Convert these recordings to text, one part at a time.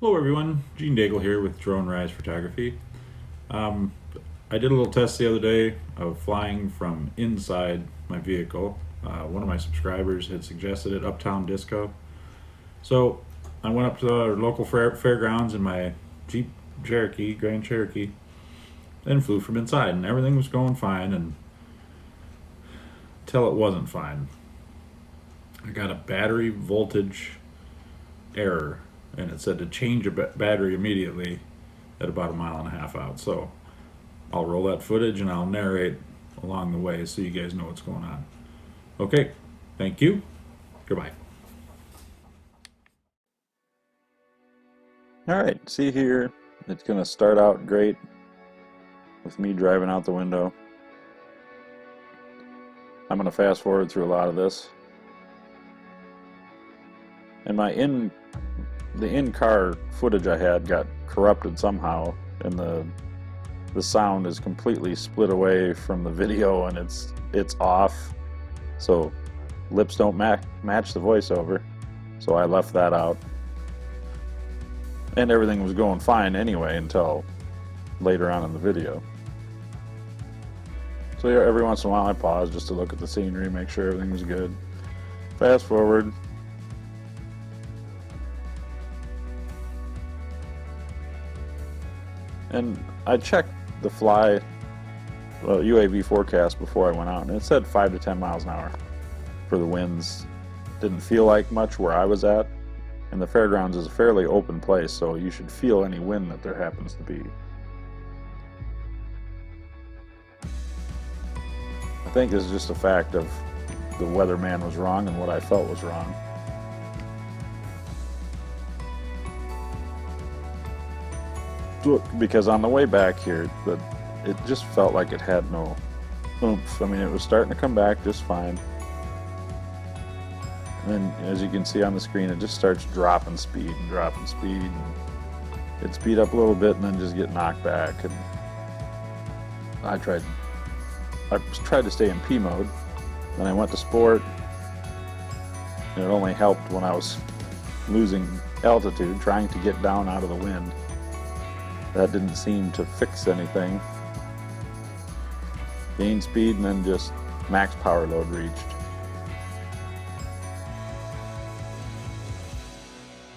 Hello everyone, Gene Daigle here with Drone Rise Photography. Um, I did a little test the other day of flying from inside my vehicle. One of my subscribers had suggested it, Uptown Disco. So I went up to the local fairgrounds in my Jeep Cherokee, Grand Cherokee, and flew from inside, and everything was going fine until it wasn't fine. I got a battery voltage error, and it said to change a battery immediately at about 1.5 miles out. So I'll roll that footage and I'll narrate along the way so you guys know what's going on. Okay, thank you. Goodbye. All right, see here, it's going to start out great with me driving out the window. I'm going to fast forward through a lot of this. And the in-car footage I had got corrupted somehow, and the sound is completely split away from the video, and it's off. So lips don't match the voiceover. So I left that out. And everything was going fine anyway until later on in the video. So yeah, every once in a while I pause just to look at the scenery, make sure everything was good. Fast forward. And I checked the UAV forecast before I went out, and it said 5 to 10 miles an hour for the winds. Didn't feel like much where I was at. And the fairgrounds is a fairly open place, so you should feel any wind that there happens to be. I think this is just a fact of the weatherman was wrong and what I felt was wrong. Because on the way back here, it just felt like it had no oomph. I mean, it was starting to come back just fine. And then, as you can see on the screen, it just starts dropping speed and dropping speed. And it'd speed up a little bit and then just get knocked back. And I tried to stay in P mode. Then I went to sport. And it only helped when I was losing altitude, trying to get down out of the wind. That didn't seem to fix anything. Gain speed and then just max power load reached.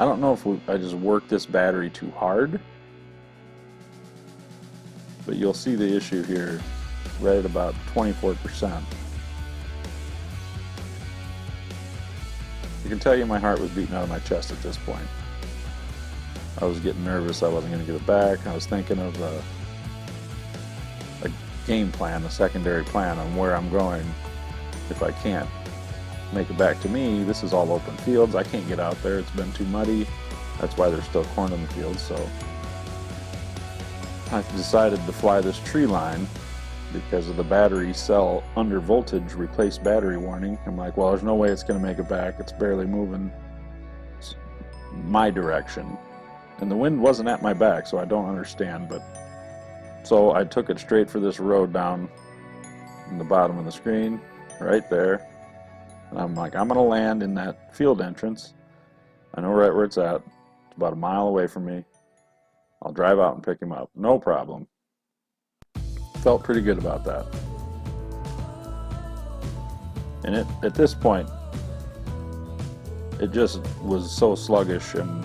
I don't know if I just worked this battery too hard, but you'll see the issue here right at about 24%. I can tell you my heart was beating out of my chest at this point. I was getting nervous I wasn't going to get it back. I was thinking of a game plan, a secondary plan on where I'm going if I can't make it back to me. This is all open fields. I can't get out there. It's been too muddy. That's why there's still corn in the fields. So I decided to fly this tree line because of the battery cell under voltage replace battery warning. I'm like, well, there's no way it's going to make it back. It's barely moving my direction. And the wind wasn't at my back, so I don't understand. But so I took it straight for this road down in the bottom of the screen, right there. And I'm like, I'm going to land in that field entrance. I know right where it's at. It's about 1 mile away from me. I'll drive out and pick him up. No problem. Felt pretty good about that. And at this point, it just was so sluggish and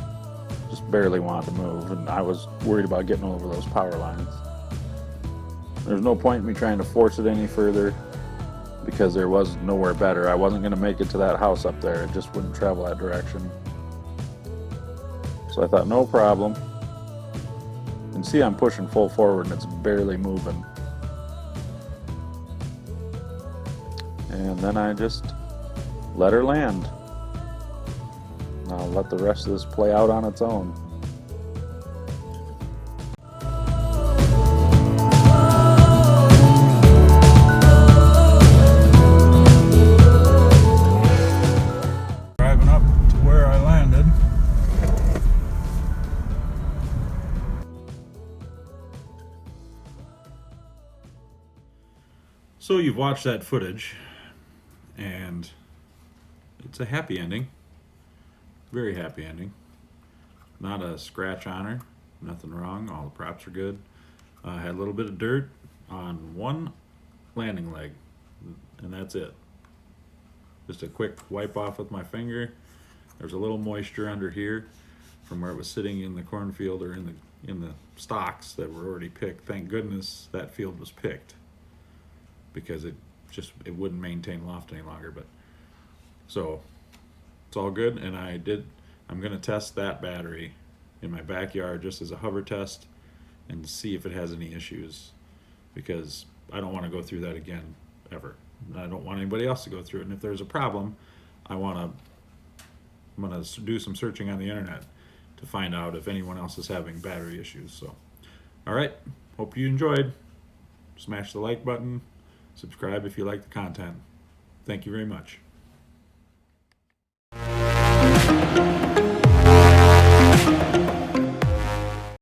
just barely wanted to move. And I was worried about getting over those power lines. There's no point in me trying to force it any further, because there was nowhere better. I wasn't going to make it to that house up there. It just wouldn't travel that direction. So I thought, no problem. And see, I'm pushing full forward and it's barely moving. And then I just let her land. I'll let the rest of this play out on its own. So you've watched that footage, and it's a happy ending. Very happy ending. Not a scratch on her, nothing wrong. All the props are good. Had a little bit of dirt on one landing leg, and that's it. Just a quick wipe off with my finger. There's a little moisture under here from where it was sitting in the cornfield or in the stalks that were already picked. Thank goodness that field was picked, because it wouldn't maintain loft any longer. But so it's all good, and I'm gonna test that battery in my backyard just as a hover test and see if it has any issues, because I don't want to go through that again ever. I don't want anybody else to go through it. And if there's a problem, I'm gonna do some searching on the internet to find out if anyone else is having battery issues. So, all right, hope you enjoyed. Smash the like button, subscribe if you like the content. Thank you very much.